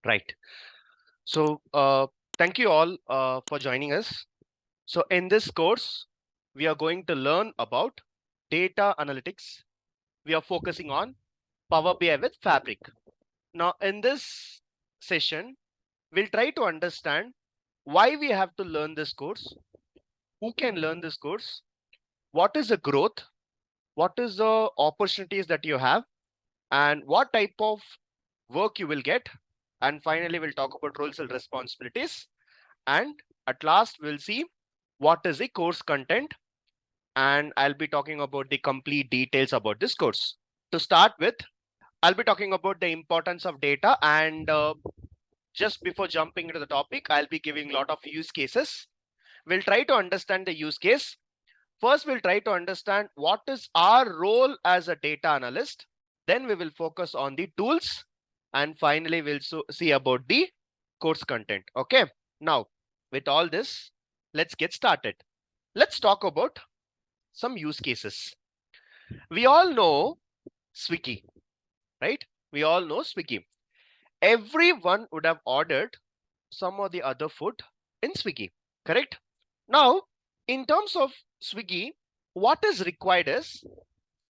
Right. So thank you all for joining us. So in this course, we are going to learn about data analytics. We are focusing on Power BI with Fabric. Now in this session, we'll try to understand why we have to learn this course, who can learn this course, what is the growth, what is the opportunities that you have, and what type of work you will get. And finally, we'll talk about roles and responsibilities. And at last, we'll see what is the course content. And I'll be talking about the complete details about this course. To start with, I'll be talking about the importance of data. And just before jumping into the topic, I'll be giving a lot of use cases. We'll try to understand the use case. First, we'll try to understand what is our role as a data analyst. Then we will focus on the tools. And finally, we'll see about the course content. Okay. Now, with all this, let's get started. Let's talk about some use cases. We all know Swiggy, right? We all know Swiggy. Everyone would have ordered some or the other food in Swiggy, correct? Now, in terms of Swiggy, what is required is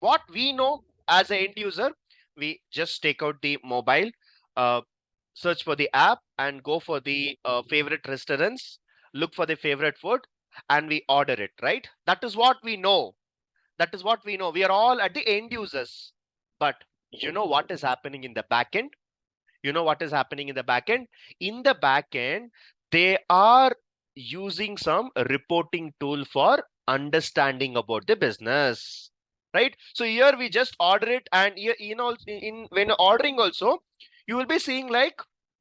what we know as an end user. We just take out the mobile, uh, search for the app and go for the favorite restaurants, look for the favorite food, and we order it, right? That is what we know. That is what we know. We are all at the end users. But you know what is happening in the backend? You know what is happening in the backend? In the backend, they are using some reporting tool for understanding about the business, right? So here we just order it, and here, in when ordering also, you will be seeing like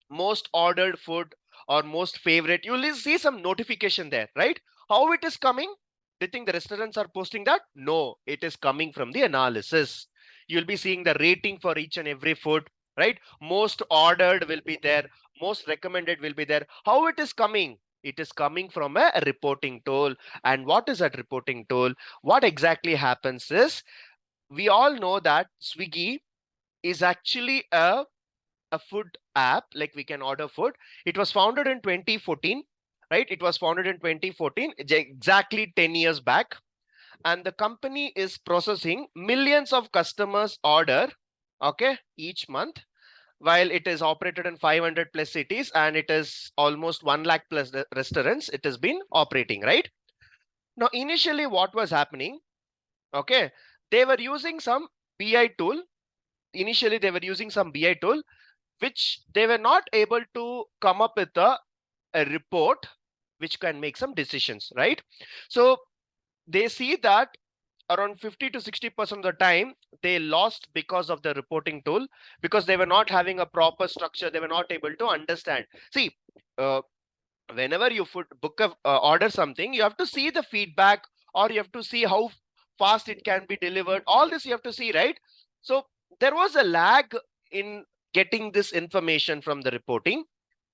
most ordered food or most favorite. You will see some notification there, right? How it is coming? Do you think the restaurants are posting that? No, it is coming from the analysis. You'll be seeing the rating for each and every food, right? Most ordered will be there, most recommended will be there. How it is coming? It is coming from a reporting tool. And what is that reporting tool? What exactly happens is, we all know that Swiggy is actually a food app, like we can order food. It was founded in 2014, right? It was founded in 2014, exactly 10 years back. And the company is processing millions of customers order, okay, each month, while it is operated in 500 plus cities, and it is almost 1 lakh plus restaurants it has been operating, right? Now, initially what was happening, okay, they were using some BI tool. Initially, they were using some BI tool, which they were not able to come up with a report which can make some decisions, right? So they see that around 50 to 60% of the time they lost because of the reporting tool, because they were not having a proper structure. They were not able to understand. See, uh, whenever you book a order something, you have to see the feedback, or you have to see how fast it can be delivered. All this you have to see, right? So there was a lag in getting this information from the reporting.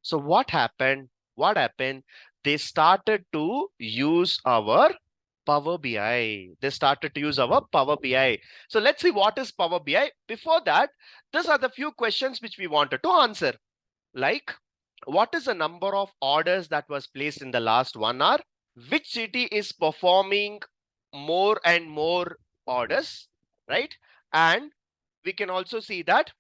So what happened, they started to use our Power BI. They started to use our Power BI. So let's see what is Power BI. Before that, these are the few questions which we wanted to answer. Like, what is the number of orders that was placed in the last 1 hour? Which city is performing more and more orders, right? And we can also see that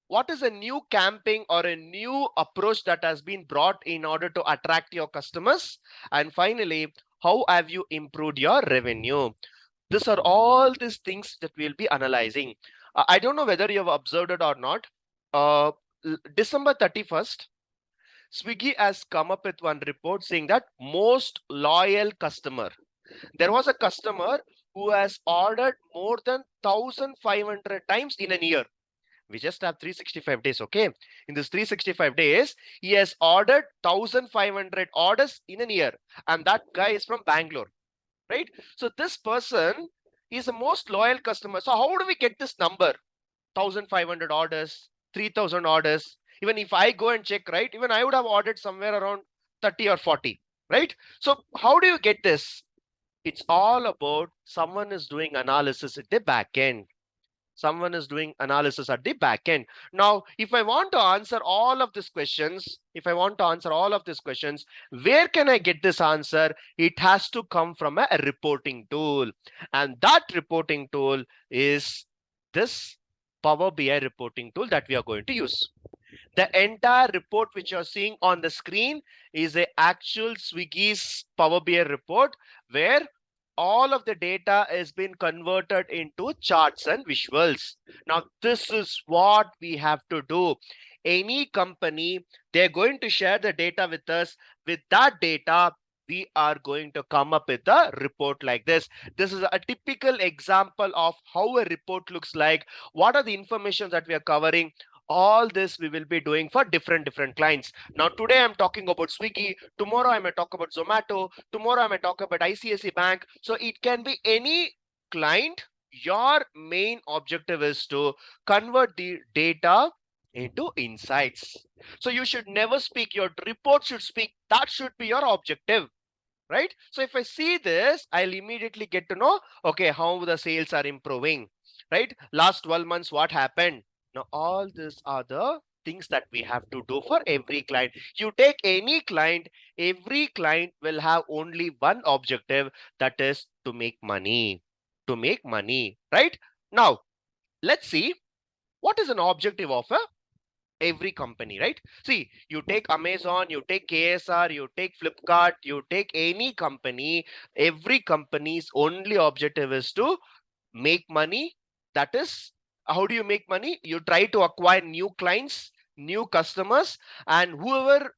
what is a new campaign or a new approach that has been brought in order to attract your customers. And finally, how have you improved your revenue? These are all these things that we'll be analyzing. I don't know whether you have observed it or not. Uh, December 31st, Swiggy has come up with one report saying that most loyal customer. There was a customer who has ordered more than 1,500 times in a year. We just have 365 days, okay? In this 365 days, he has ordered 1,500 orders in a year. And that guy is from Bangalore, right? So this person is the most loyal customer. So how do we get this number? 1,500 orders, 3,000 orders. Even if I go and check, right, even I would have ordered somewhere around 30 or 40, right? So how do you get this? It's all about someone is doing analysis at the back end. Someone is doing analysis at the back end. Now, if I want to answer all of these questions, where can I get this answer? It has to come from a reporting tool. And that reporting tool is this Power BI reporting tool that we are going to use. The entire report which you're seeing on the screen is a actual Swiggy's Power BI report where all of the data has been converted into charts and visuals. Now, this is what we have to do. Any company, they're going to share the data with us. With that data, we are going to come up with a report like this. This is a typical example of how a report looks like. What are the information that we are covering? All this we will be doing for different clients. Now today I'm talking about Swiggy, tomorrow I may talk about Zomato, tomorrow I may talk about ICICI Bank. So it can be any client. Your main objective is to convert the data into insights. So you should never speak, your report should speak. That should be your objective, right? So if I see this, I'll immediately get to know, okay, how the sales are improving, right? Last 12 months, what happened? Now, all these are the things that we have to do for every client. You take any client, every client will have only one objective, that is to make money, right? Now, let's see what is an objective of every company, right? See, you take Amazon, you take KSR, you take Flipkart, you take any company, every company's only objective is to make money. That is, how do you make money? You try to acquire new clients, new customers, and whoever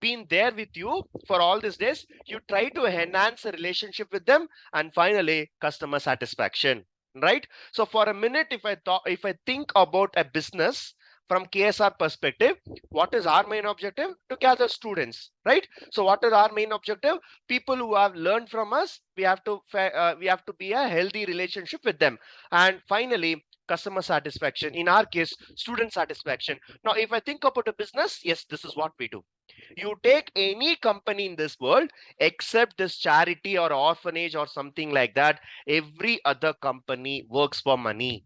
been there with you for all these days, you try to enhance the relationship with them, and finally customer satisfaction, right? So for a minute, if I think about a business from KSR perspective, what is our main objective? To gather students, right? So what is our main objective? People who have learned from us, we have to be a healthy relationship with them, and finally customer satisfaction, in our case student satisfaction. Now if I think about a business, yes, this is what we do. You take any company in this world except this charity or orphanage or something like that, every other company works for money.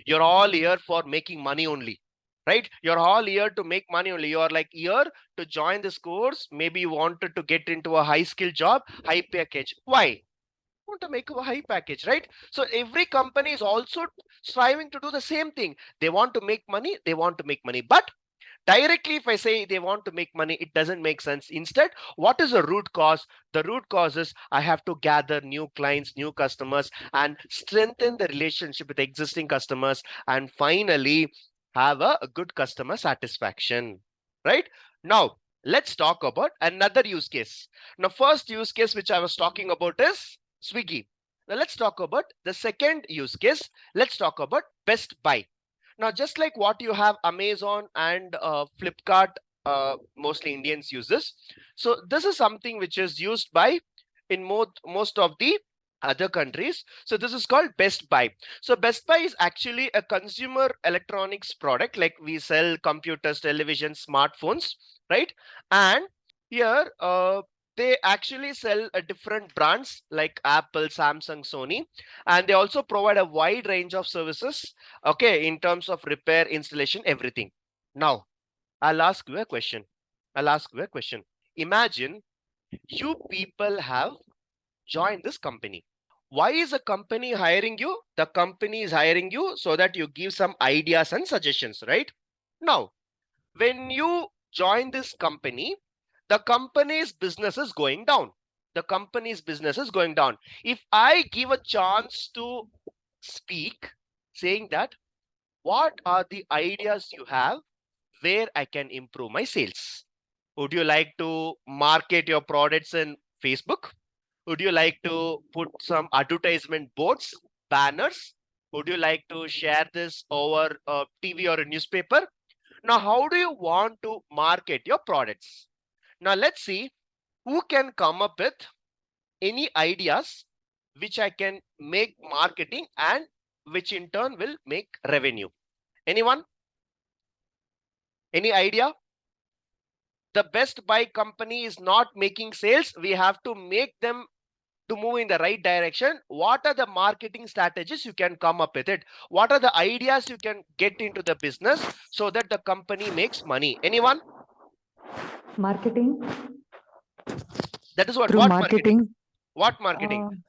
You're all here for making money only, right? You're all here to make money only. You're like here to join this course. Maybe you wanted to get into a high skill job, high package. Why? Want to make a high package, right? So every company is also striving to do the same thing. They want to make money, but directly if I say they want to make money, it doesn't make sense. Instead, what is the root cause? The root cause is I have to gather new clients, new customers, and strengthen the relationship with existing customers, and finally have a good customer satisfaction, right? Now let's talk about another use case. Now first use case which I was talking about is Swiggy. Now let's talk about the second use case. Let's talk about Best Buy. Now, just like what you have Amazon and Flipkart, mostly Indians use this. So this is something which is used by in most of the other countries. So this is called Best Buy. So Best Buy is actually a consumer electronics product, like we sell computers, television, smartphones, right? And here they actually sell different brands like Apple, Samsung, Sony, and they also provide a wide range of services, okay, in terms of repair, installation, everything. Now I'll ask you a question. Imagine you people have joined this company. Why is a company hiring you? The company is hiring you so that you give some ideas and suggestions, right? Now when you join this company, the company's business is going down. If I give a chance to speak, saying that what are the ideas you have where I can improve my sales? Would you like to market your products in Facebook? Would you like to put some advertisement boards, banners? Would you like to share this over TV or a newspaper? Now, how do you want to market your products? Now, let's see who can come up with any ideas which I can make marketing and which in turn will make revenue. Anyone? Any idea? The Best Buy company is not making sales. We have to make them to move in the right direction, what are the marketing strategies you can come up with it? What are the ideas you can get into the business so that the company makes money? Anyone? Marketing. That is what? Through What marketing? marketing. What marketing?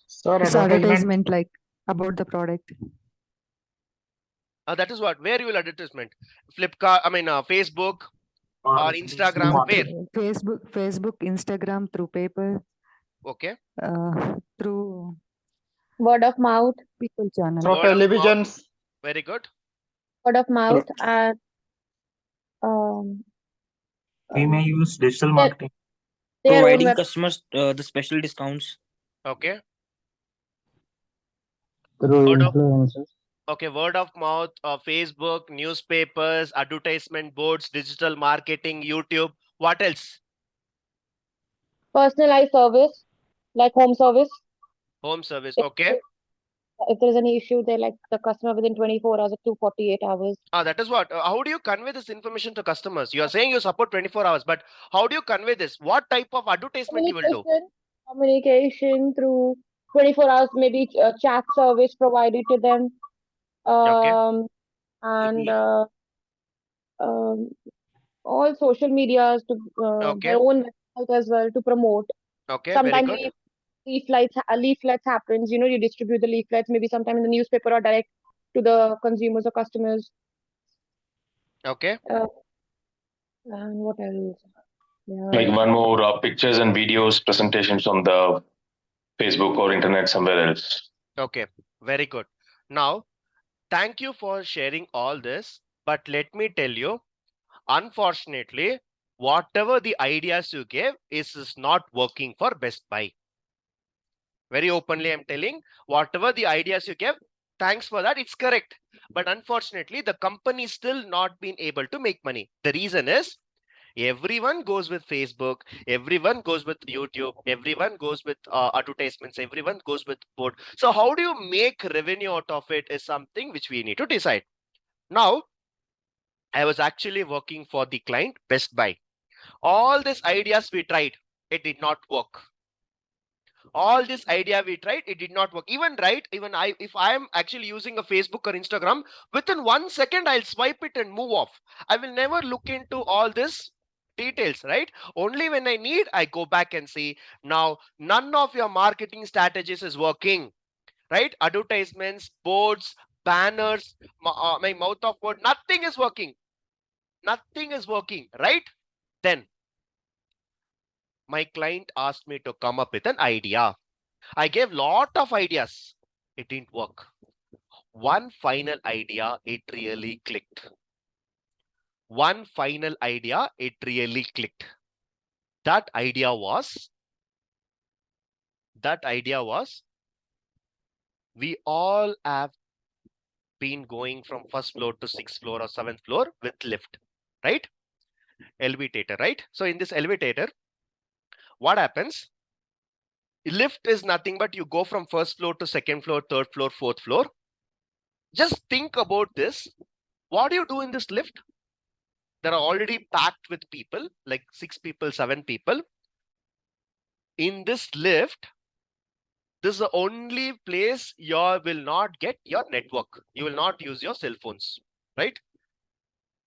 Sir, It's advertisement like about the product. That is what? Where you will advertisement? Flipkart, Facebook or Instagram, where? Facebook, Instagram, through paper. Okay. Through word of mouth. people channel. Through Word of mouth. televisions. Very good. Word of mouth and We may use digital their marketing. own Providing web. customers the special discounts. Okay. Through Word of, influencers. okay, word of mouth, Facebook, newspapers, advertisement boards, digital marketing, YouTube. What else? Personalized service, like home service. Home service. If Okay. if there is any issue, they like the customer within 24 hours to 48 hours. That is what. How do you convey this information to customers? You are saying you support 24 hours, but how do you convey this? What type of advertisement you will do? Communication through 24 hours, maybe chat service provided to them. Okay. And all social medias to Okay. their own website as well to promote. Okay. Sometimes Very good. leaflets happens, you distribute the leaflets maybe sometime in the newspaper or direct to the consumers or customers. Okay. And what else? Like one more pictures and videos presentations on the Facebook or internet somewhere else. Okay. Very good. Now, thank you for sharing all this. But let me tell you, unfortunately, whatever the ideas you gave is not working for Best Buy. Very openly, I'm telling, whatever the ideas you gave, thanks for that. It's correct. But unfortunately, the company still not been able to make money. The reason is everyone goes with Facebook, everyone goes with YouTube, everyone goes with advertisements, everyone goes with board. So how do you make revenue out of it is something which we need to decide. Now, I was actually working for the client Best Buy. All these ideas we tried, it did not work. All this idea we tried, it did not work. Even if I am actually using a Facebook or Instagram, within 1 second I'll swipe it and move off. I will never look into all this details, right? Only when I need, I go back and see. Now none of your marketing strategies is working, right? Advertisements, boards, banners, my mouth of word, nothing is working. Nothing is working, right? Then my client asked me to come up with an idea. I gave lot of ideas. It didn't work. One final idea, it really clicked. One final idea, it really clicked. That idea was we all have been going from first floor to sixth floor or seventh floor with lift, right? Elevator, right? So in this elevator, what happens? Lift is nothing but you go from first floor to second floor, third floor, fourth floor. Just think about this. What do you do in this lift? There are already packed with people, like 6 people, 7 people. In this lift, this is the only place you will not get your network. You will not use your cell phones, right?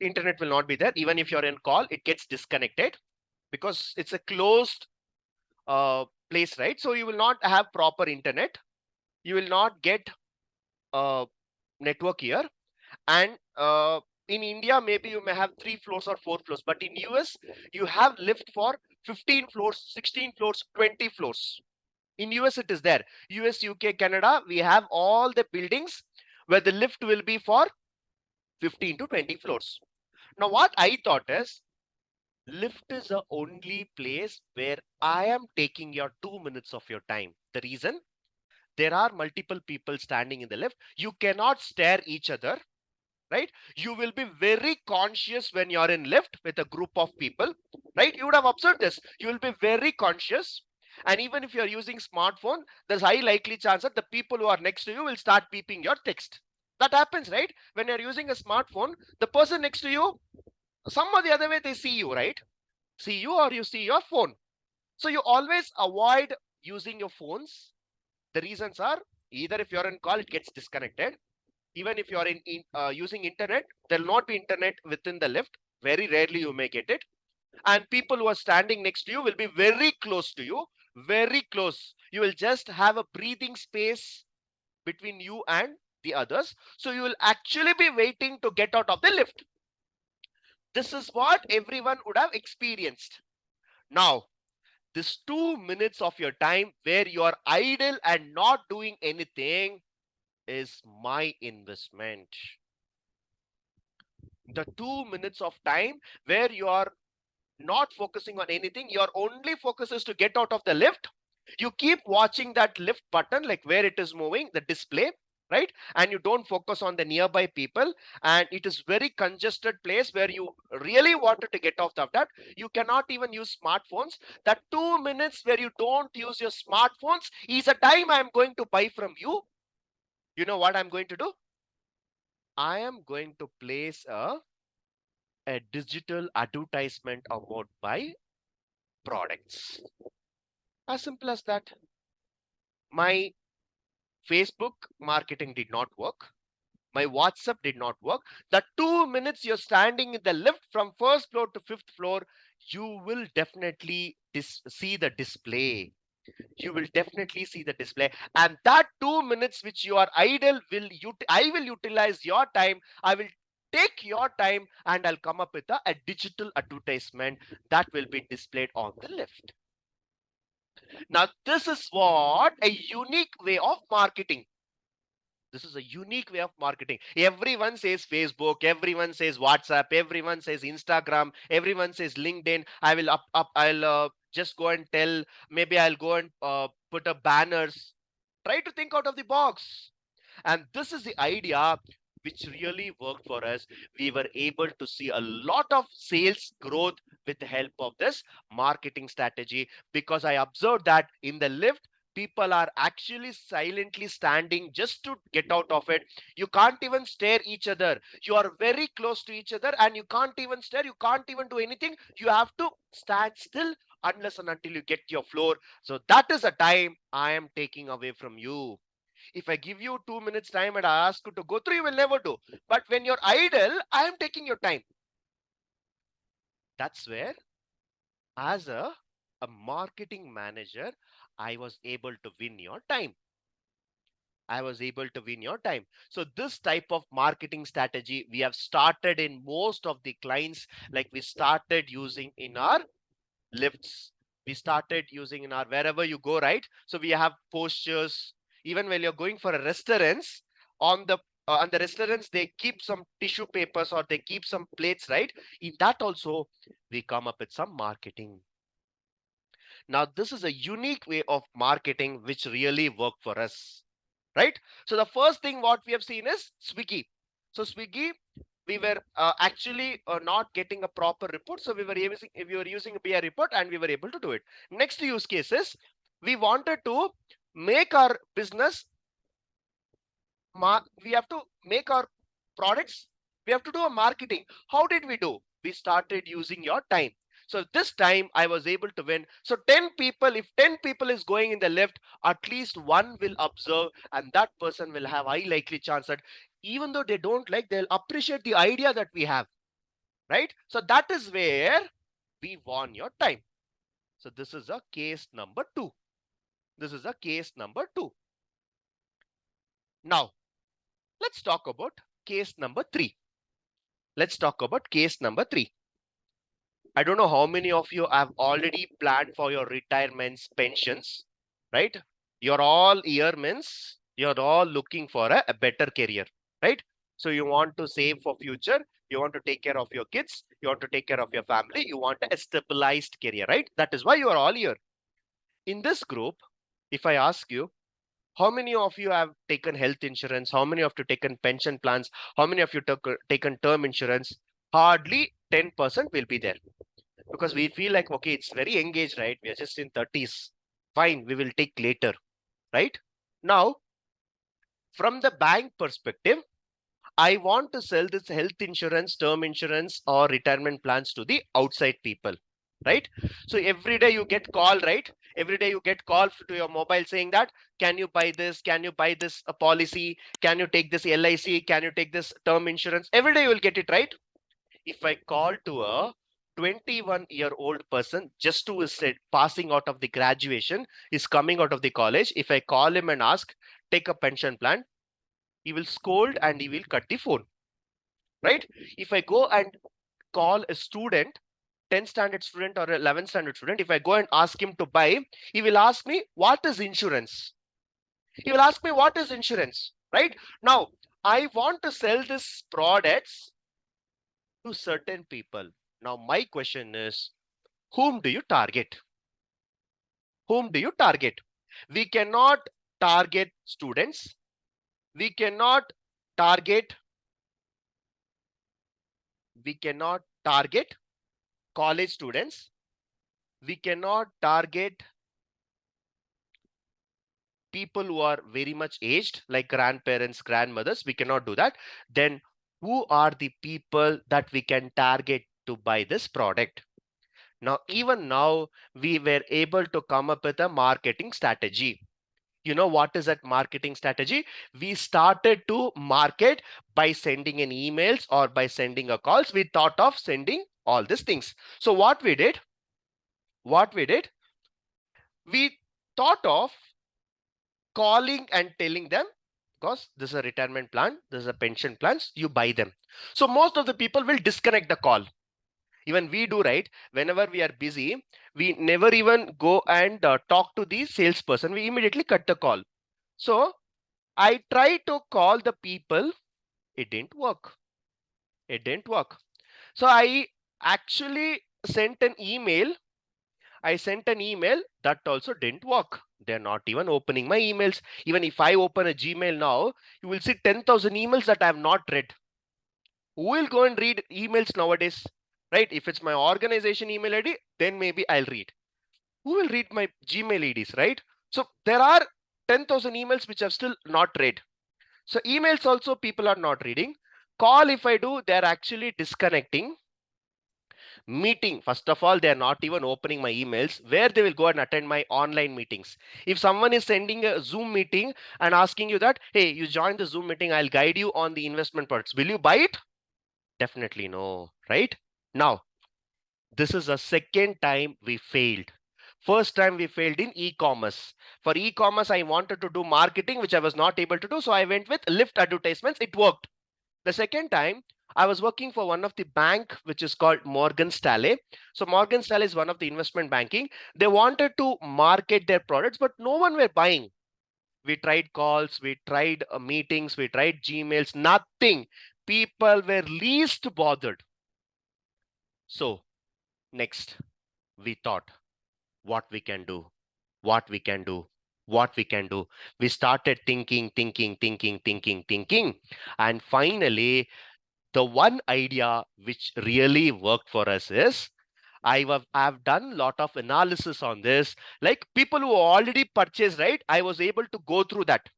Internet will not be there. Even if you're in call, it gets disconnected because it's a closed place, right? So you will not have proper internet. You will not get network here. And in India, maybe you may have 3 floors or 4 floors, but in US, you have lift for 15 floors, 16 floors, 20 floors. In US, it is there. US, UK, Canada, we have all the buildings where the lift will be for 15 to 20 floors. Now, what I thought is, lift is the only place where I am taking your 2 minutes of your time. The reason, there are multiple people standing in the lift. You cannot stare each other, right? You will be very conscious when you're in lift with a group of people, right? You would have observed this. You will be very conscious. And even if you're using smartphone, there's high likely chance that the people who are next to you will start peeping your text. That happens, right? When you're using a smartphone, the person next to you, some or the other way, they see you, right? See you or you see your phone. So you always avoid using your phones, the reasons are either if you're on call, it gets disconnected. Even if you're using internet, there'll not be internet within the lift. Very rarely you may get it. And people who are standing next to you will be very close to you, very close. You will just have a breathing space between you and the others. So you will actually be waiting to get out of the lift. This is what everyone would have experienced. Now, this 2 minutes of your time where you are idle and not doing anything is my investment. The 2 minutes of time where you are not focusing on anything, your only focus is to get out of the lift. You keep watching that lift button, like where it is moving, the display, right? And you don't focus on the nearby people, and it is very congested place where you really wanted to get off of that. You cannot even use smartphones. That 2 minutes where you don't use your smartphones is a time I'm going to buy from you. You know what I'm going to do? I am going to place a digital advertisement about my products. As simple as that. My Facebook marketing did not work. My WhatsApp did not work. The 2 minutes you're standing in the lift from first floor to fifth floor, you will definitely see the display. You will definitely see the display. And that 2 minutes which you are idle, I will utilize your time. I will take your time and I'll come up with a digital advertisement that will be displayed on the lift. Now, this is what a unique way of marketing. This is a unique way of marketing. Everyone says Facebook, everyone says WhatsApp, everyone says Instagram, everyone says LinkedIn. I'll just go and tell, maybe I'll go and put up banners. Try to think out of the box. And this is the idea which really worked for us. We were able to see a lot of sales growth with the help of this marketing strategy, because I observed that in the lift, people are actually silently standing just to get out of it. You can't even stare each other. You are very close to each other and you can't even stare. You can't even do anything. You have to stand still unless and until you get your floor. So that is a time I am taking away from you. If I give you 2 minutes time and I ask you to go through, you will never do. But when you're idle, I am taking your time. That's where, as a marketing manager, I was able to win your time. I was able to win your time. So this type of marketing strategy we have started in most of the clients, like we started using in our lifts. We started using in our wherever you go, right? So we have postures. Even when you're going for a restaurants, on the restaurants, they keep some tissue papers or they keep some plates, right? In that also, we come up with some marketing. Now, this is a unique way of marketing which really worked for us, right? So the first thing what we have seen is Swiggy. So Swiggy, we were actually not getting a proper report. So we were using a BI report and we were able to do it. Next use cases, we wanted to make our business, we have to make our products, we have to do a marketing. How did we do? We started using your time. So this time I was able to win. So 10 people, if 10 people is going in the lift, at least one will observe and that person will have high likely chance that even though they don't like, they'll appreciate the idea that we have, right? So that is where we won your time. So this is a case number 2. This is a case number 2. Now, let's talk about case number 3. Let's talk about case number 3. I don't know how many of you have already planned for your retirements, pensions, right? You're all here means you're all looking for a better career, right? So you want to save for future. You want to take care of your kids. You want to take care of your family. You want a stabilized career, right? That is why you are all here. In this group, if I ask you, how many of you have taken health insurance? How many of you taken pension plans? How many of you taken term insurance? Hardly 10% will be there. Because we feel like, okay, it's very engaged, right? We are just in 30s. Fine, we will take later, right? Now, from the bank perspective, I want to sell this health insurance, term insurance, or retirement plans to the outside people, right? So every day you get call, right? Every day you get calls to your mobile saying that, can you buy this? Can you buy this policy? Can you take this LIC? Can you take this term insurance? Every day you will get it, right? If I call to a 21-year-old person just who is passing out of the graduation, is coming out of the college, if I call him and ask, take a pension plan, he will scold and he will cut the phone, right? If I go and call a student, 10th standard student or 11th standard student, if I go and ask him to buy, he will ask me, what is insurance? He will ask me, what is insurance, right? Now, I want to sell these products to certain people. Now, my question is, whom do you target? Whom do you target? We cannot target students. We cannot target college students. We cannot target people who are very much aged, like grandparents, grandmothers. We cannot do that. Then who are the people that we can target to buy this product? Now, even now, we were able to come up with a marketing strategy. You know what is that marketing strategy? We started to market by sending an emails or by sending a calls. We thought of sending all these things. So what we did, we thought of calling and telling them, because this is a retirement plan, this is a pension plans, you buy them. So most of the people will disconnect the call. Even we do, right? Whenever we are busy, we never even go and talk to the salesperson. We immediately cut the call. So I tried to call the people. It didn't work. It didn't work. So I actually sent an email. That also didn't work. They're not even opening my emails. Even if I open a Gmail now, you will see 10,000 emails that I have not read. Who will go and read emails nowadays, right? If it's my organization email ID, then maybe I'll read. Who will read my Gmail IDs, right? So there are 10,000 emails which I've still not read. So emails also people are not reading. Call, if I do, they're actually disconnecting. Meeting, first of all, they're not even opening my emails, where they will go and attend my online meetings. If someone is sending a Zoom meeting and asking you that, hey, you join the Zoom meeting, I'll guide you on the investment products, will you buy it? Definitely no, right? Now, this is the second time we failed. First time we failed in e-commerce. For e-commerce, I wanted to do marketing, which I was not able to do. So I went with lift advertisements. It worked. The second time, I was working for one of the bank, which is called Morgan Stanley. So Morgan Stanley is one of the investment banking. They wanted to market their products, but no one were buying. We tried calls, we tried meetings, we tried Gmails, nothing. People were least bothered. So next, we thought, what we can do. We started thinking. And finally, the one idea which really worked for us is, I've done a lot of analysis on this. Like people who already purchased, right? I was able to go through that.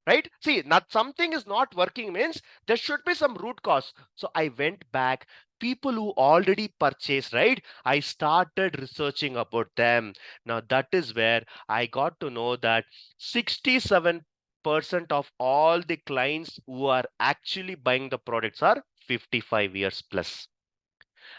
Right? See, not something is not working means there should be some root cause. So I went back, people who already purchased, right? I started researching about them. Now that is where I got to know that 67% of all the clients who are actually buying the products are 55 years plus.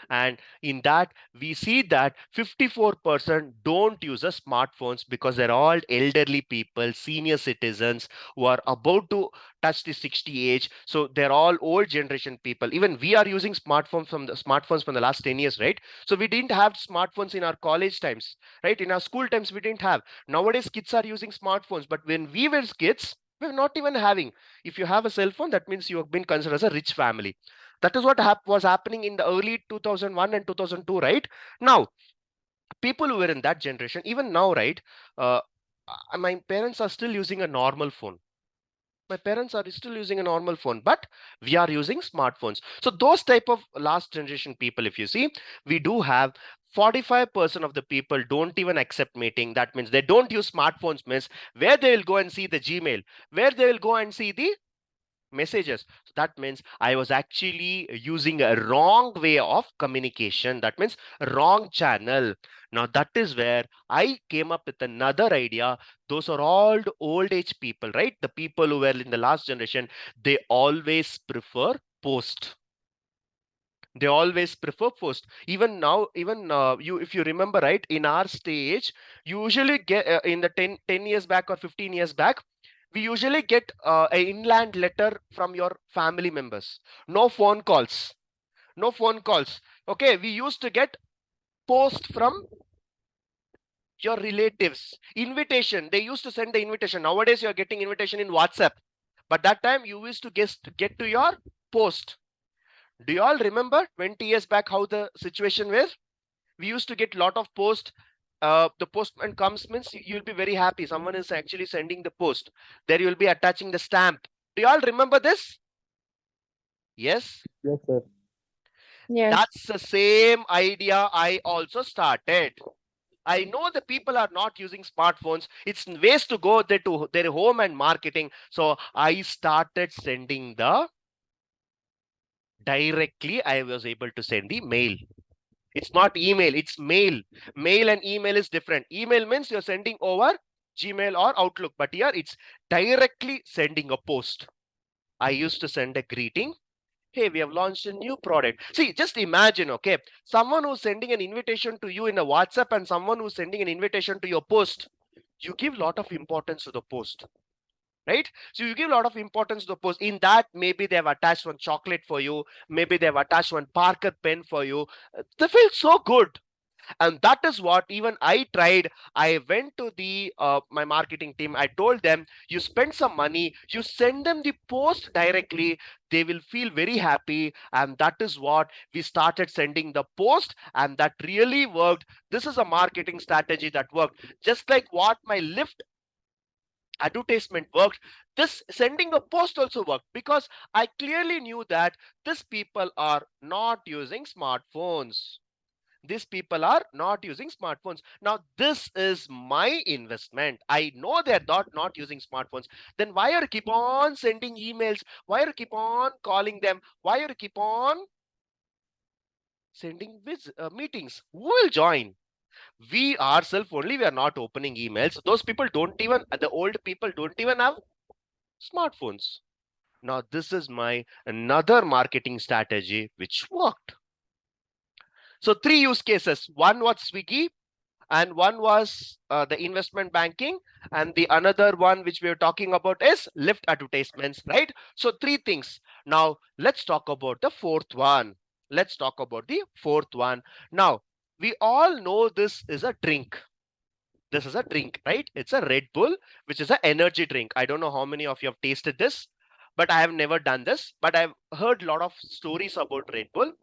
And in that, we see that 54% don't use a smartphones because they're all elderly people, senior citizens who are about to touch the 60 age. So they're all old generation people. Even we are using smartphones from the last 10 years, right? So we didn't have smartphones in our college times, right? In our school times, we didn't have. Nowadays, kids are using smartphones. But when we were kids, we were not even having. If you have a cell phone, that means you have been considered as a rich family. That is what was happening in the early 2001 and 2002, right? Now, people who were in that generation, even now, right? My parents are still using a normal phone. My parents are still using a normal phone, but we are using smartphones. So those type of last generation people, if you see, we do have 45% of the people don't even accept meeting. That means they don't use smartphones, means where they will go and see the Gmail, where they will go and see the messages. So that means I was actually using a wrong way of communication. That means wrong channel. Now that is where I came up with another idea. Those are all the old age people, right? The people who were in the last generation, they always prefer post. They always prefer post. Even now, even you, if you remember, right, in our stage, you usually get in the 10 years back or 15 years back, we usually get an inland letter from your family members. No phone calls. No phone calls. Okay, we used to get post from your relatives. Invitation. They used to send the invitation. Nowadays, you're getting invitation in WhatsApp. But that time, you used to get to your post. Do you all remember 20 years back how the situation was? We used to get a lot of post. The postman comes means you'll be very happy. Someone is actually sending the post. There you'll be attaching the stamp. Do you all remember this? Yes. Yes, sir. Yes. That's the same idea I also started. I know the people are not using smartphones. It's ways to go there to their home and marketing. So I started sending the directly. I was able to send the mail. It's not email, it's mail. Mail and email is different. Email means you're sending over Gmail or Outlook, but here it's directly sending a post. I used to send a greeting. Hey, we have launched a new product. See, just imagine, okay, someone who's sending an invitation to you in a WhatsApp and someone who's sending an invitation to your post. You give a lot of importance to the post, right? So you give a lot of importance to the post. In that, maybe they have attached one chocolate for you. Maybe they have attached one Parker pen for you. They feel so good. And that is what even I tried. I went to the my marketing team. I told them, you spend some money, you send them the post directly, they will feel very happy. And that is what we started sending the post, and that really worked. This is a marketing strategy that worked. Just like what my lift advertisement worked, this sending a post also worked, because I clearly knew that these people are not using smartphones. These people are not using smartphones. Now this is my investment. I know they're not using smartphones. Then why are you keep on sending emails? Why are you keep on calling them? Why are you keep on sending meetings? Who will join? We ourselves only, we are not opening emails. Those people don't even, the old people don't even have smartphones. Now this is my another marketing strategy which worked. So 3 use cases. One was Swiggy, and one was the investment banking, and the another one which we are talking about is lift advertisements, right? So 3 things. Now let's talk about the fourth one. Let's talk about the fourth one. Now we all know this is a drink. This is a drink, right? It's a Red Bull, which is an energy drink. I don't know how many of you have tasted this, but I have never done this, but I've heard a lot of stories about Red Bull.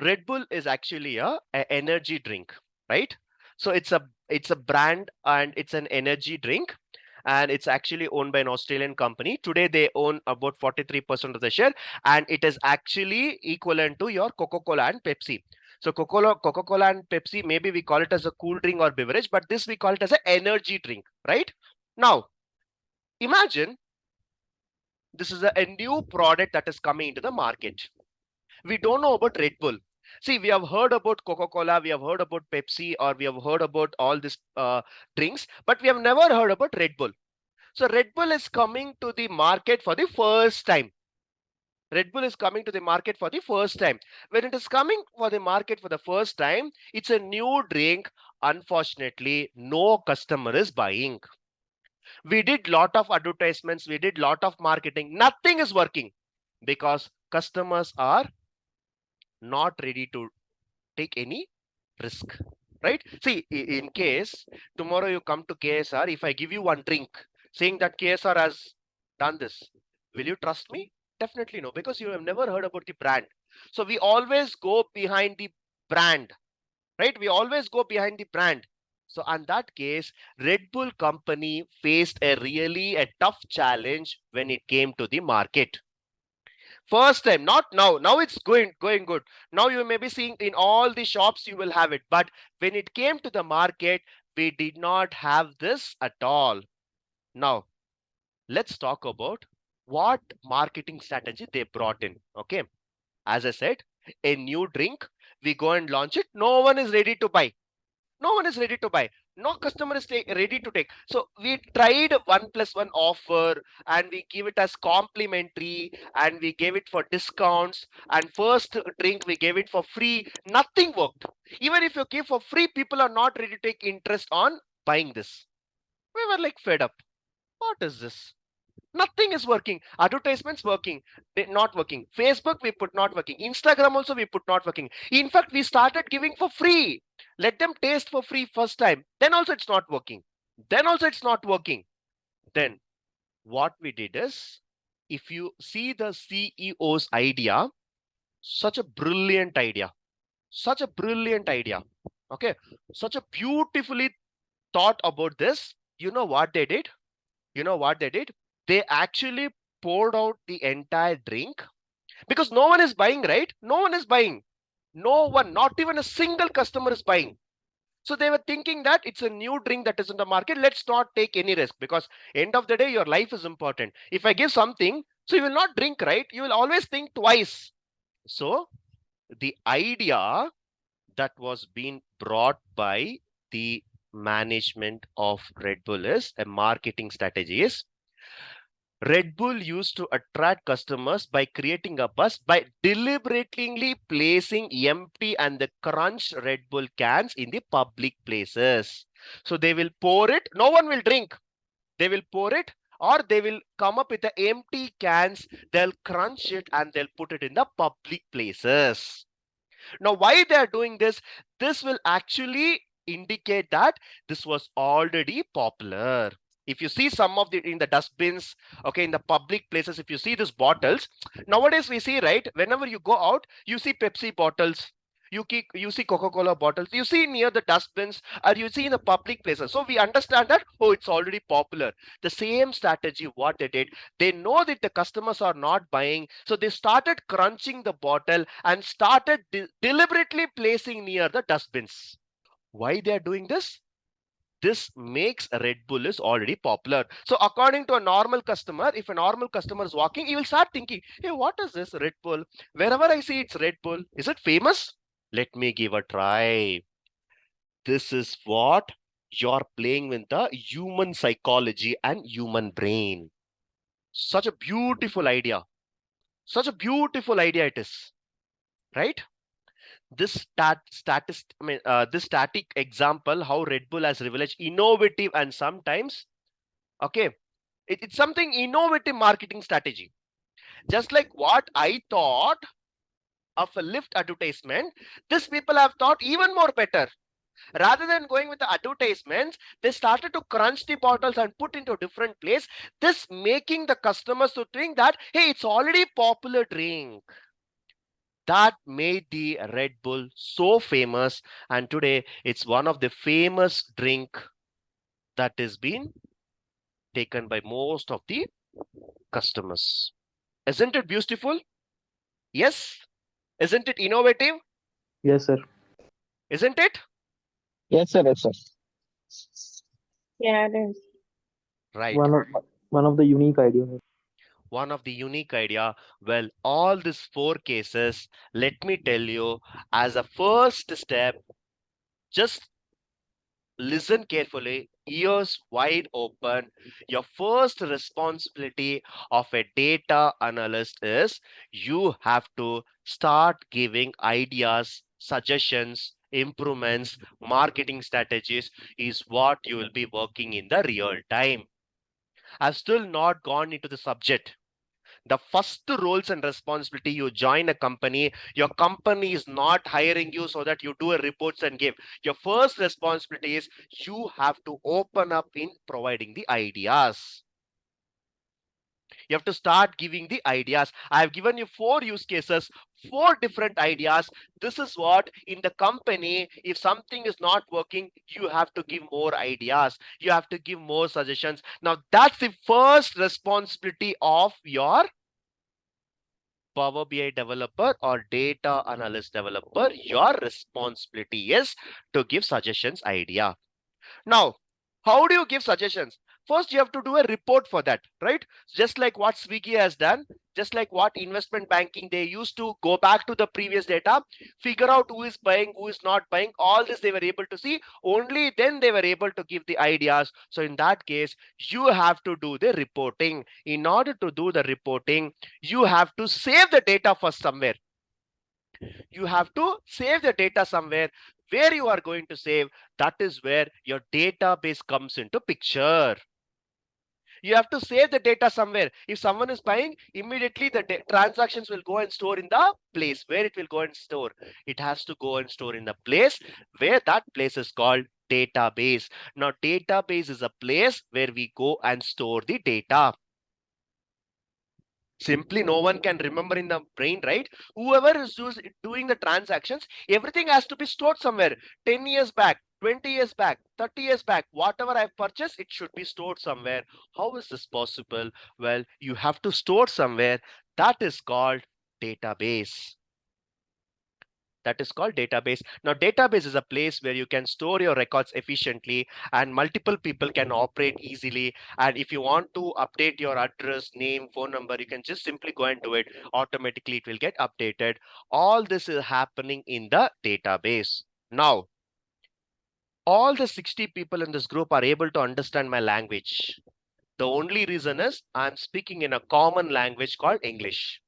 Red Bull is actually a energy drink, right? So it's a brand, and it's an energy drink, and it's actually owned by an Australian company. Today they own about 43% of the share, and it is actually equivalent to your Coca-Cola and Pepsi. So Coca-Cola and Pepsi, maybe we call it as a cool drink or beverage, but this we call it as an energy drink, right? Now, imagine this is a new product that is coming into the market. We don't know about Red Bull. See, we have heard about Coca-Cola, we have heard about Pepsi, or we have heard about all these drinks, but we have never heard about Red Bull. So Red Bull is coming to the market for the first time. Red Bull is coming to the market for the first time. When it is coming for the market for the first time, it's a new drink. Unfortunately, no customer is buying. We did lot of advertisements, we did lot of marketing. Nothing is working because customers are not ready to take any risk, right? See, in case tomorrow you come to KSR, if I give you one drink saying that KSR has done this, will you trust me? Definitely no, because you have never heard about the brand. So we always go behind the brand, right? We always go behind the brand. So in that case, Red Bull company faced a tough challenge when it came to the market. First time, not now. Now it's going good. Now you may be seeing in all the shops you will have it. But when it came to the market, we did not have this at all. Now, let's talk about what marketing strategy they brought in. Okay, as I said, a new drink, we go and launch it, no one is ready to buy. No one is ready to buy. No customer is ready to take. So we tried 1+1 offer, and we give it as complimentary, and we gave it for discounts, and first drink we gave it for free. Nothing worked. Even if you give for free, people are not ready to take interest on buying this. We were like fed up. What is this? Nothing is working. Advertisements working, not working. Facebook we put not working. Instagram also we put not working. In fact, we started giving for free. Let them taste for free first time. Then also it's not working. Then also it's not working. Then what we did is, if you see the CEO's idea, such a brilliant idea. Such a brilliant idea. Okay. Such a beautifully thought about this. You know what they did? You know what they did? They actually poured out the entire drink, because no one is buying, right? No one is buying. No one, not even a single customer is buying. So they were thinking that it's a new drink that is in the market. Let's not take any risk, because end of the day, your life is important. If I give something, so you will not drink, right? You will always think twice. So the idea that was being brought by the management of Red Bull is a marketing strategy is, Red Bull used to attract customers by creating a buzz by deliberately placing empty and the crunched Red Bull cans in the public places. So they will pour it, no one will drink. They will pour it, or they will come up with the empty cans, they'll crunch it and they'll put it in the public places. Now, why they are doing this? This will actually indicate that this was already popular. If you see some of the in the dustbins, okay, in the public places, if you see these bottles, nowadays we see, right? Whenever you go out, you see Pepsi bottles, you see Coca-Cola bottles, you see near the dustbins, or you see in the public places. So we understand that, oh, it's already popular. The same strategy what they did, they know that the customers are not buying, so they started crunching the bottle and started deliberately placing near the dustbins. Why they are doing this? This makes Red Bull is already popular. So according to a normal customer, if a normal customer is walking, he will start thinking, hey, what is this Red Bull? Wherever I see it's Red Bull, is it famous? Let me give a try. This is what you're playing with, the human psychology and human brain. Such a beautiful idea. Such a beautiful idea it is, right? This this static example, how Red Bull has revealed innovative and sometimes, okay, it's something innovative marketing strategy. Just like what I thought of a lift advertisement, these people have thought even more better. Rather than going with the advertisements, they started to crunch the bottles and put into a different place. This making the customers to think that, hey, it's already popular drink. That made the Red Bull so famous, and today it's one of the famous drink that is being taken by most of the customers. Isn't it beautiful? Yes. Isn't it innovative? Yes, sir. Isn't it? Yes, sir. Yes, sir. Yeah, it is. Right. One of the unique ideas. One of the unique idea. Well, all these 4 cases, let me tell you, as a first step, just listen carefully, ears wide open. Your first responsibility of a data analyst is you have to start giving ideas, suggestions, improvements, marketing strategies is what you will be working in the real time. I've still not gone into the subject. The first roles and responsibility, you join a company, your company is not hiring you so that you do a reports and give. Your first responsibility is you have to open up in providing the ideas. You have to start giving the ideas. I have given you 4 use cases, 4 different ideas. This is what in the company, if something is not working, you have to give more ideas. You have to give more suggestions. Now that's the first responsibility of your Power BI developer or data analyst developer. Your responsibility is to give suggestions idea. Now, how do you give suggestions? First, you have to do a report for that, right? Just like what Swiggy has done, just like what investment banking, they used to go back to the previous data, figure out who is buying, who is not buying. All this they were able to see. Only then they were able to give the ideas. So in that case, you have to do the reporting. In order to do the reporting, you have to save the data first somewhere. You have to save the data somewhere. Where you are going to save, that is where your database comes into picture. You have to save the data somewhere. If someone is buying, immediately the transactions will go and store in the place where it will go and store. It has to go and store in the place where that place is called database. Now, database is a place where we go and store the data. Simply no one can remember in the brain, right? Whoever is doing the transactions, everything has to be stored somewhere. 10 years back, 20 years back, 30 years back, whatever I've purchased, it should be stored somewhere. How is this possible? Well, you have to store somewhere. That is called database. That is called database. Now, database is a place where you can store your records efficiently and multiple people can operate easily. And if you want to update your address, name, phone number, you can just simply go and do it. Automatically, it will get updated. All this is happening in the database. Now, all the 60 people in this group are able to understand my language. The only reason is I'm speaking in a common language called English.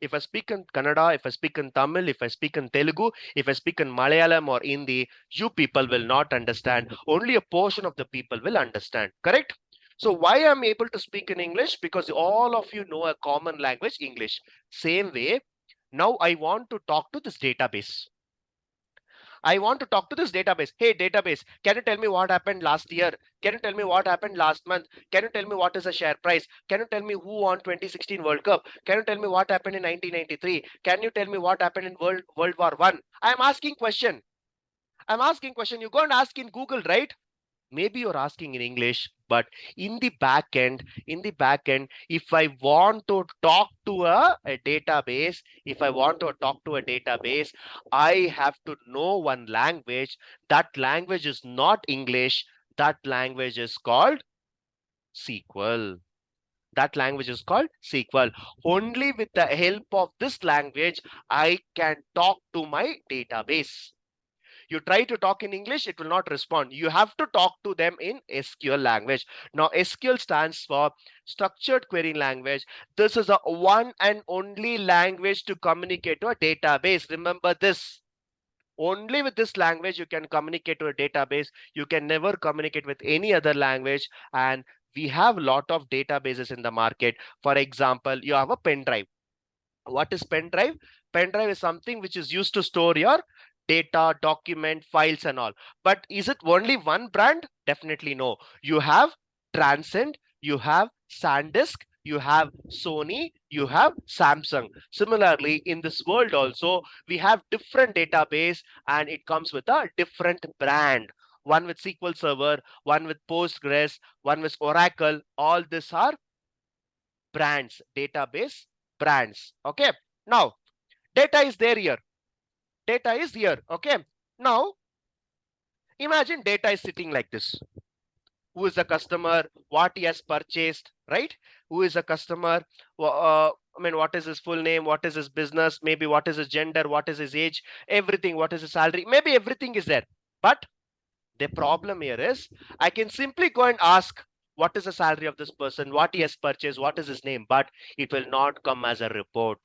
If I speak in Kannada, if I speak in Tamil, if I speak in Telugu, if I speak in Malayalam or Hindi, you people will not understand. Only a portion of the people will understand. Correct? So why I'm able to speak in English? Because all of you know a common language, English. Same way, now I want to talk to this database. I want to talk to this database. Hey, database, can you tell me what happened last year? Can you tell me what happened last month? Can you tell me what is the share price? Can you tell me who won 2016 World Cup? Can you tell me what happened in 1993? Can you tell me what happened in World War I? I'm asking question. I'm asking question. You go and ask in Google, right? Maybe you're asking in English, but in the back end, if I want to talk to a database, I have to know one language. That language is not English. That language is called SQL. That language is called SQL. Only with the help of this language, I can talk to my database. You try to talk in English, it will not respond. You have to talk to them in SQL language. Now, SQL stands for Structured Query Language. This is a one and only language to communicate to a database. Remember this. Only with this language you can communicate to a database. You can never communicate with any other language. And we have a lot of databases in the market. For example, you have a pen drive. What is pen drive? Pen drive is something which is used to store your data, document, files and all. But is it only one brand? Definitely no. You have Transcend, you have SanDisk, you have Sony, you have Samsung. Similarly, in this world also, we have different database and it comes with a different brand. One with SQL Server, one with Postgres, one with Oracle. All these are brands, database brands. Okay. Now, data is there here. Data is here. Okay. Now, imagine data is sitting like this. Who is the customer? What he has purchased, right? Who is the customer? I mean, what is his full name? What is his business? Maybe what is his gender? What is his age? Everything. What is his salary? Maybe everything is there. But the problem here is I can simply go and ask what is the salary of this person, what he has purchased, what is his name, but it will not come as a report.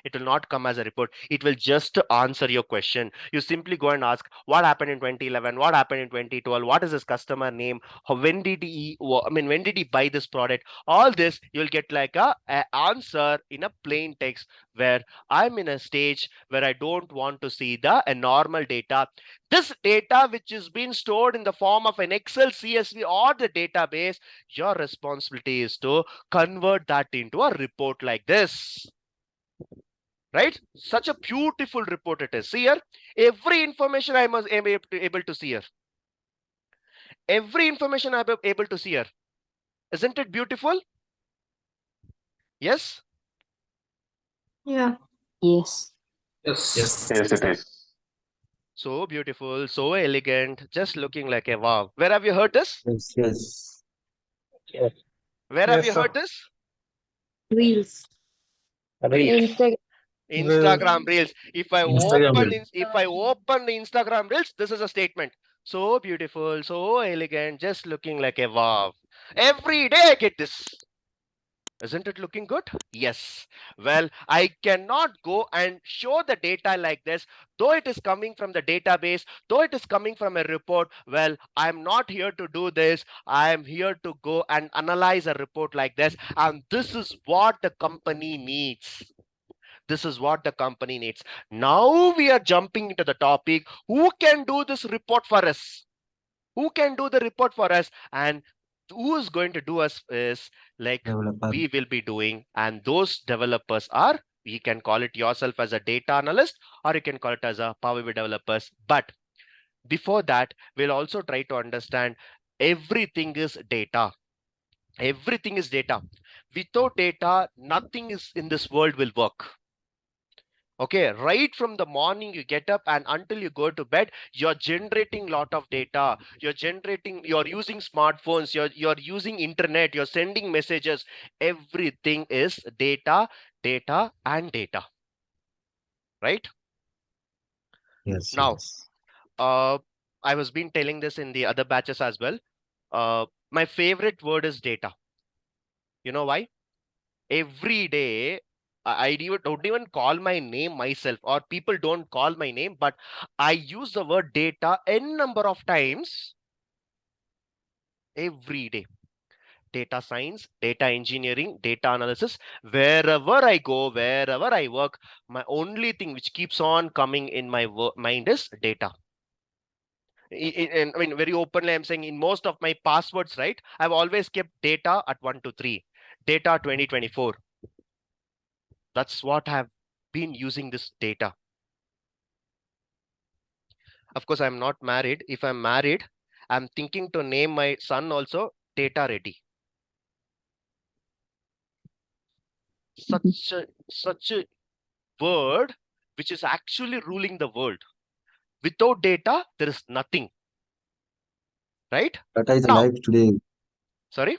It will not come as a report. It will just answer your question. You simply go and ask what happened in 2011, what happened in 2012, what is his customer name, when did he buy this product? All this you'll get like a answer in a plain text, where I'm in a stage where I don't want to see the normal data. This data which is being stored in the form of an Excel, CSV or the database, your responsibility is to convert that into a report like this. Right? Such a beautiful report it is. See here, every information I must be able to see here. Every information I'm able to see here. Isn't it beautiful? Yes? Yeah. Yes. Yes. Yes, it is. So beautiful, so elegant, just looking like a wow. Where have you heard this? Yes. Yes. Where have Yes, you sir. heard this? Reels. Reels. Instagram. Instagram Reels. If I Instagram open Reels. if I open the Instagram Reels, this is a statement. So beautiful, so elegant, just looking like a wow. Every day I get this. Isn't it looking good? Yes. Well, I cannot go and show the data like this, though it is coming from the database, though it is coming from a report. Well, I'm not here to do this. I am here to go and analyze a report like this. And this is what the company needs. This is what the company needs. Now we are jumping into the topic. Who can do this report for us? Who can do the report for us? And who is going to do us is like Developer. we will be doing, and those developers are, you can call it yourself as a data analyst, or you can call it as a PowerBi developers. But before that, we'll also try to understand everything is data. Everything is data. Without data, nothing is in this world will work. Okay, right from the morning you get up and until you go to bed, you're generating lot of data. You're using smartphones, you're using internet, you're sending messages. Everything is data, data, and data. Right? Yes. Now, Yes. I was been telling this in the other batches as well. My favorite word is data. You know why? Every day don't even call my name myself, or people don't call my name, but I use the word data n number of times every day. Data science, data engineering, data analysis, wherever I go, wherever I work, my only thing which keeps on coming in my mind is data. I mean, very openly, I'm saying in most of my passwords, right? I've always kept data at 1 to 3, data 2024. That's what I've been using this data. Of course, I'm not married. If I'm married, I'm thinking to name my son also Data Ready. Such a word which is actually ruling the world. Without data, there is nothing. Right? Data is Now, life today. sorry?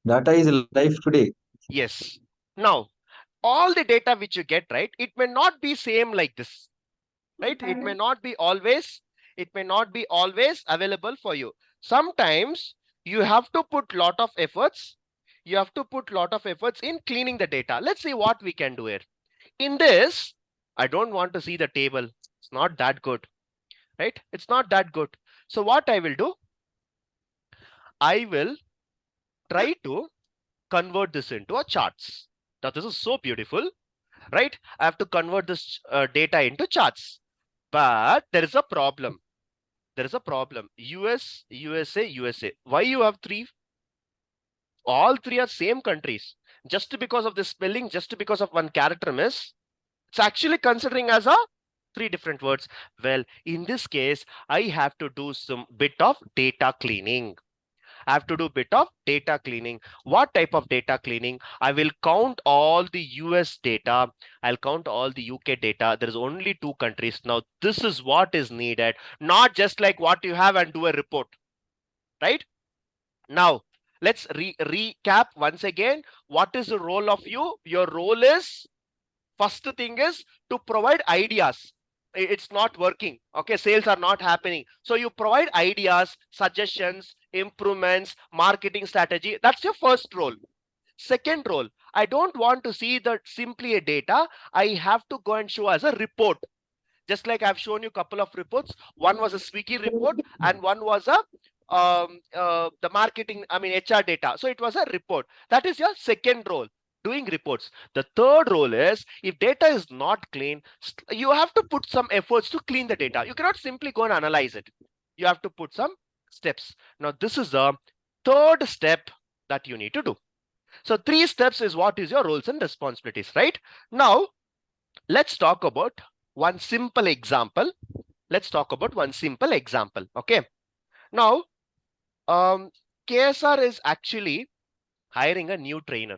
Data is life today. Yes. Now, all the data which you get, right? It may not be same like this. Right? It may not be always available for you. Sometimes you have to put lot of efforts. You have to put lot of efforts in cleaning the data. Let's see what we can do here. In this, I don't want to see the table. It's not that good, right? It's not that good. So what I will do, I will try to convert this into a charts. Now this is so beautiful, right? I have to convert this data into charts, but there is a problem. There is a problem. US, USA, USA. Why you have three? All three are same countries. Just because of the spelling, just because of one character miss, it's actually considering as a three different words. Well, in this case, I have to do some bit of data cleaning. I have to do bit of data cleaning. What type of data cleaning? I will count all the US data. I'll count all the UK data. There is only two countries. Now, this is what is needed, not just like what you have and do a report, right? Now, let's recap once again. What is the role of you? Your role is, first thing is to provide ideas. It's not working. Okay, sales are not happening. So you provide ideas, suggestions, improvements, marketing strategy. That's your first role. Second role, I don't want to see that simply a data. I have to go and show as a report. Just like I've shown you a couple of reports. One was a Swiggy report and one was a the marketing, I mean HR data. So it was a report. That is your second role, doing reports. The third role is, if data is not clean, you have to put some efforts to clean the data. You cannot simply go and analyze it. You have to put some steps. Now this is the third step that you need to do. So 3 steps is what is your roles and responsibilities, right? Now let's talk about one simple example. Let's talk about one simple example. Okay. Now, KSR is actually hiring a new trainer.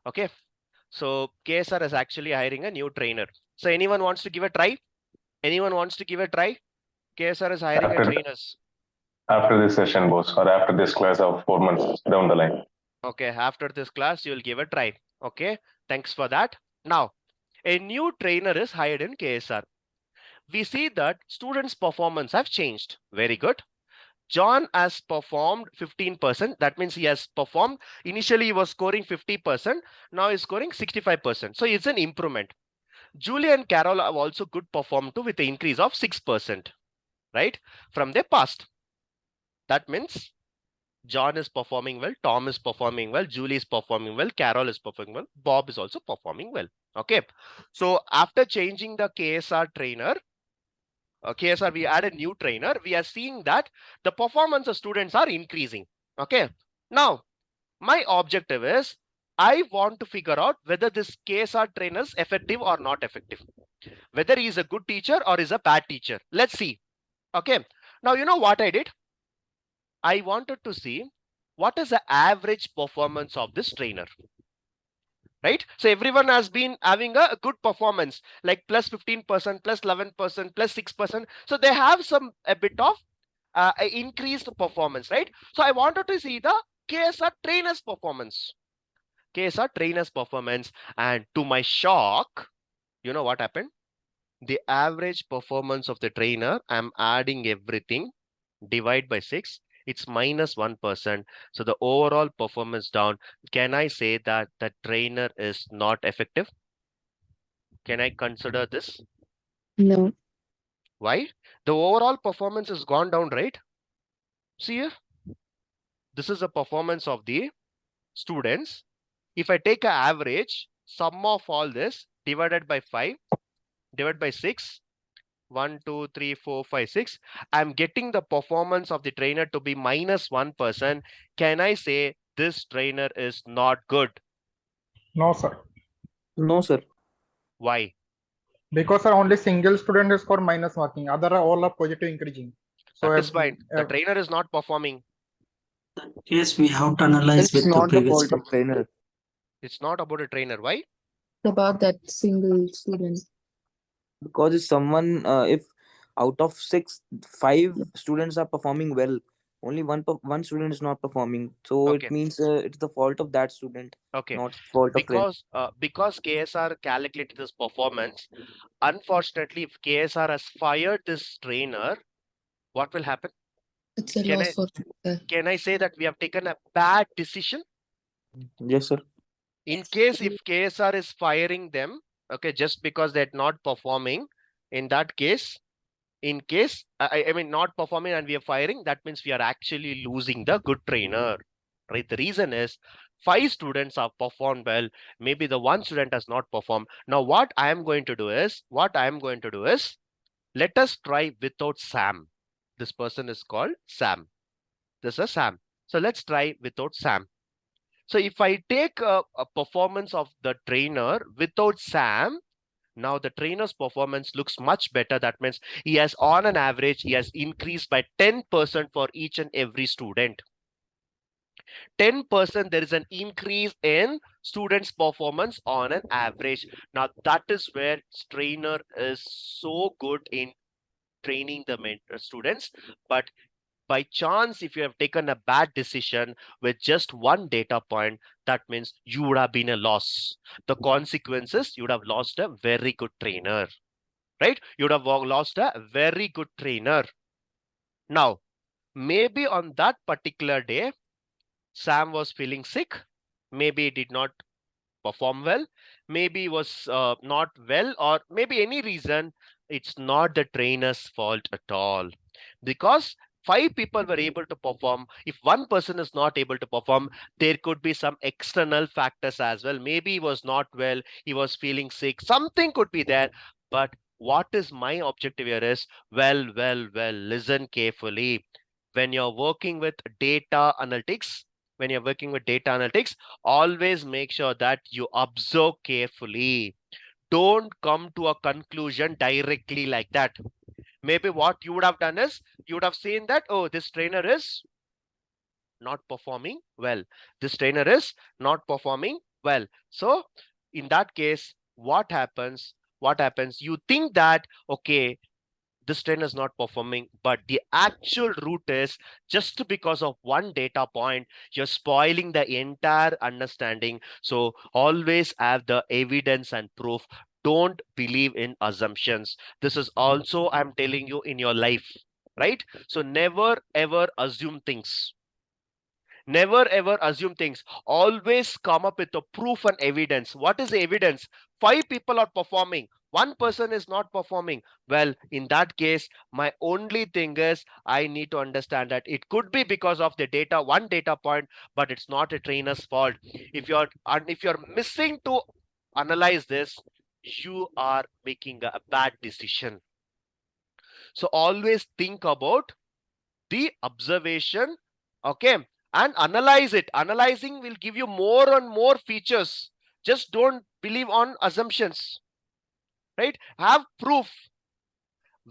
Okay. So KSR is actually hiring a new trainer. So anyone wants to give a try? Anyone wants to give a try? KSR is hiring a trainers. After this session, boss, or after this class of 4 months down the line. Okay, after this class, you'll give a try. Okay, thanks for that. Now, a new trainer is hired in KSR. We see that students' performance have changed. Very good. John has performed 15%. That means he has performed. Initially, he was scoring 50%. Now he's scoring 65%. So it's an improvement. Julie and Carol have also good performed too with an increase of 6%, right? From their past. That means John is performing well, Tom is performing well, Julie is performing well, Carol is performing well, Bob is also performing well. Okay. So after changing the KSR trainer, KSR, we add a new trainer. We are seeing that the performance of students are increasing. Okay. Now, my objective is I want to figure out whether this KSR trainer is effective or not effective. Whether he is a good teacher or is a bad teacher. Let's see. Okay. Now, you know what I did? I wanted to see what is the average performance of this trainer. Right? So everyone has been having a good performance, like plus 15%, plus 11%, plus 6%. So they have a bit of increased performance, right? So I wanted to see the KSR trainer's performance. KSR trainer's performance, and to my shock, you know what happened? The average performance of the trainer, I'm adding everything, divide by 6, it's minus 1%. So the overall performance down. Can I say that the trainer is not effective? Can I consider this? No. Why? The overall performance has gone down, right? See here, this is the performance of the students. If I take an average, sum of all this divided by 5, divided by 6, 1, 2, 3, 4, 5, 6. I'm getting the performance of the trainer to be minus 1%. Can I say this trainer is not good? No, sir. No, sir. Why? Because sir, only single student is for minus marking. Other are all are positive increasing. So That is fine. The trainer is not performing. Yes, we have to analyze It's with the not the previous fault step. of trainer. It's not about a trainer. Why? It's about that single student. Because if someone, if out of 6, 5 students are performing well, only one student is not performing. So Okay. it means it's the fault of that student, Okay. not fault of trainer. Because KSR calculated this performance, unfortunately, if KSR has fired this trainer, what will happen? It's a loss for teacher. Can I say that we have taken a bad decision? Yes, sir. In case if KSR is firing them, okay, just because they're not performing, in that case, in case, I mean, not performing and we are firing, that means we are actually losing the good trainer, right? The reason is 5 students have performed well. Maybe the 1 student has not performed. Now, what I am going to do is, let us try without Sam. This person is called Sam. This is Sam. So let's try without Sam. So if I take a performance of the trainer without Sam, now the trainer's performance looks much better. That means he has, on an average, he has increased by 10% for each and every student. 10% there is an increase in students' performance on an average. Now that is where trainer is so good in training the students. But by chance, if you have taken a bad decision with just one data point, that means you would have been a loss. The consequences, you would have lost a very good trainer, right? You would have lost a very good trainer. Now, maybe on that particular day, Sam was feeling sick. Maybe he did not perform well. Maybe he was not well, or maybe any reason. It's not the trainer's fault at all, because 5 people were able to perform. If one person is not able to perform, there could be some external factors as well. Maybe he was not well, he was feeling sick, something could be there. But what is my objective here is, well, listen carefully. When you're working with data analytics, always make sure that you observe carefully. Don't come to a conclusion directly like that. Maybe what you would have done is, you would have seen that, oh, this trainer is not performing well. This trainer is not performing well. So in that case, what happens? You think that, okay, this trainer is not performing, but the actual root is just because of one data point, you're spoiling the entire understanding. So always have the evidence and proof. Don't believe in assumptions. This is also I'm telling you in your life, right? So never ever assume things. Never ever assume things. Always come up with a proof and evidence. What is the evidence? 5 people are performing. One person is not performing. Well, in that case, my only thing is I need to understand that it could be because of the data, one data point, but it's not a trainer's fault. If you're missing to analyze this, you are making a bad decision. So always think about the observation, okay, and analyze it. Analyzing will give you more and more features. Just don't believe on assumptions, right? Have proof.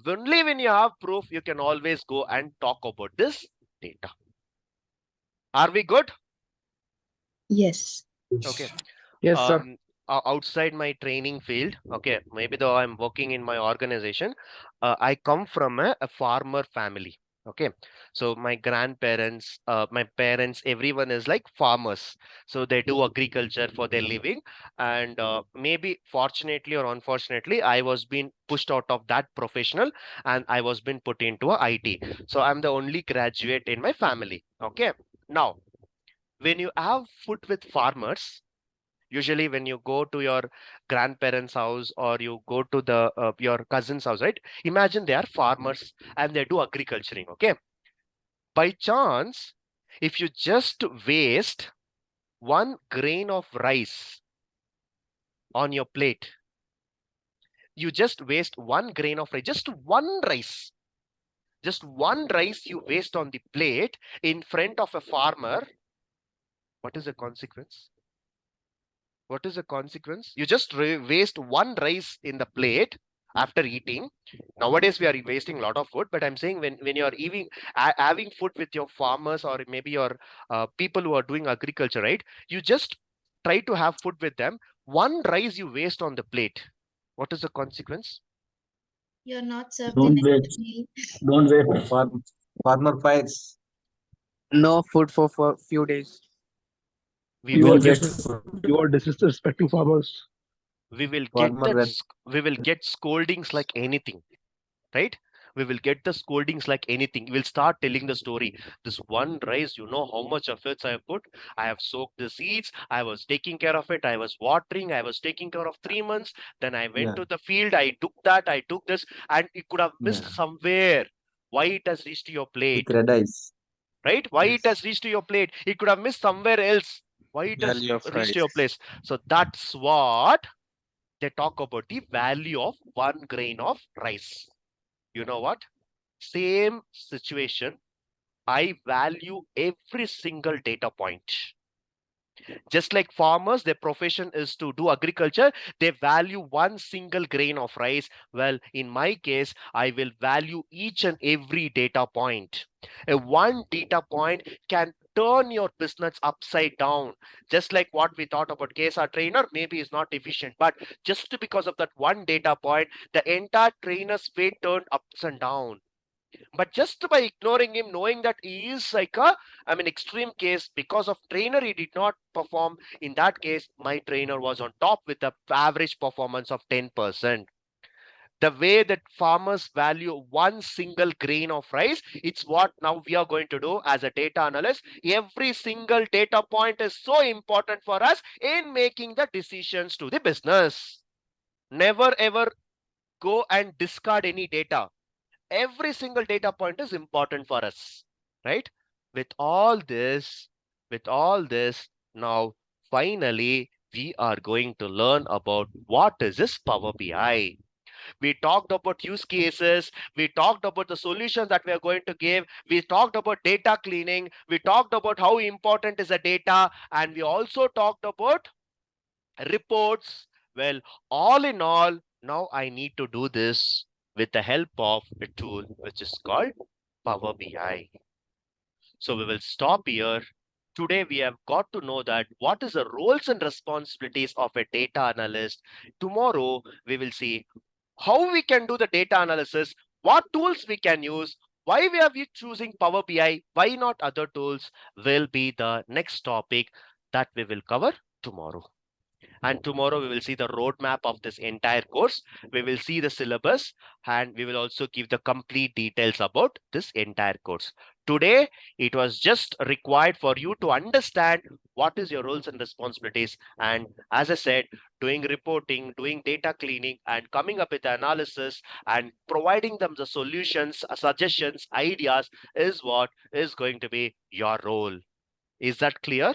Only when you have proof, you can always go and talk about this data. Are we good? Yes. Okay. Yes, sir. Outside my training field, okay, maybe though I'm working in my organization, I come from a farmer family. Okay, so my grandparents, my parents, everyone is like farmers. So they do agriculture for their living. And maybe fortunately or unfortunately, I was being pushed out of that professional and I was being put into a IT. So I'm the only graduate in my family. Okay, now when you have food with farmers, usually when you go to your grandparents house or you go to the your cousin's house, right? Imagine they are farmers and they do agriculturing. Okay, by chance, if you just waste one grain of rice on your plate, you just waste one grain of rice, just one rice, just one rice you waste on the plate in front of a farmer, what is the consequence? What is the consequence? You just waste one rice in the plate after eating. Nowadays we are wasting a lot of food, but I'm saying when you're eating, having food with your farmers or maybe your people who are doing agriculture, right? You just try to have food with them. One rice you waste on the plate. What is the consequence? You're not served the Don't next wait. meal. Don't wait. Farmer fights. No food for few days. We You will are get disrespecting farmers. Farmer run. we will get scoldings like anything, right? We will get the scoldings like anything. We'll start telling the story. This one rice, you know how much efforts I have put. I have soaked the seeds. I was taking care of it. I was watering. I was taking care of 3 months. Then I went Yeah. to the field. I took that. I took this, and it could have missed Yeah. somewhere. Why it has reached to your plate, With red eyes. right? Why it Yes. has reached to your plate? It could have missed somewhere else. Why it has Value of reached to rice. your place? So that's what they talk about, the value of one grain of rice. You know what? Same situation, I value every single data point. Just like farmers, their profession is to do agriculture, they value one single grain of rice. Well, in my case, I will value each and every data point. A one data point can turn your business upside down. Just like what we thought about KSR trainer, maybe is not efficient, but just because of that one data point, the entire trainer's fate turned ups and down. But just by ignoring him, knowing that he is like extreme case, because of trainer he did not perform. In that case, my trainer was on top with the average performance of 10%. The way that farmers value one single grain of rice, it's what now we are going to do as a data analyst. Every single data point is so important for us in making the decisions to the business. Never ever go and discard any data. Every single data point is important for us, right? With all this, now finally we are going to learn about what is this Power BI. We talked about use cases, we talked about the solutions that we are going to give, we talked about data cleaning, we talked about how important is the data, and we also talked about reports. Well, all in all, now I need to do this with the help of a tool which is called Power BI. So we will stop here. Today we have got to know that what is the roles and responsibilities of a data analyst. Tomorrow we will see how we can do the data analysis what tools we can use, why we are choosing Power BI, why not other tools, will be the next topic that we will cover tomorrow. And tomorrow we will see the roadmap of this entire course. We will see the syllabus and we will also give the complete details about this entire course. Today, it was just required for you to understand what is your roles and responsibilities. And as I said, doing reporting, doing data cleaning, and coming up with the analysis and providing them the solutions, suggestions, ideas is what is going to be your role. Is that clear?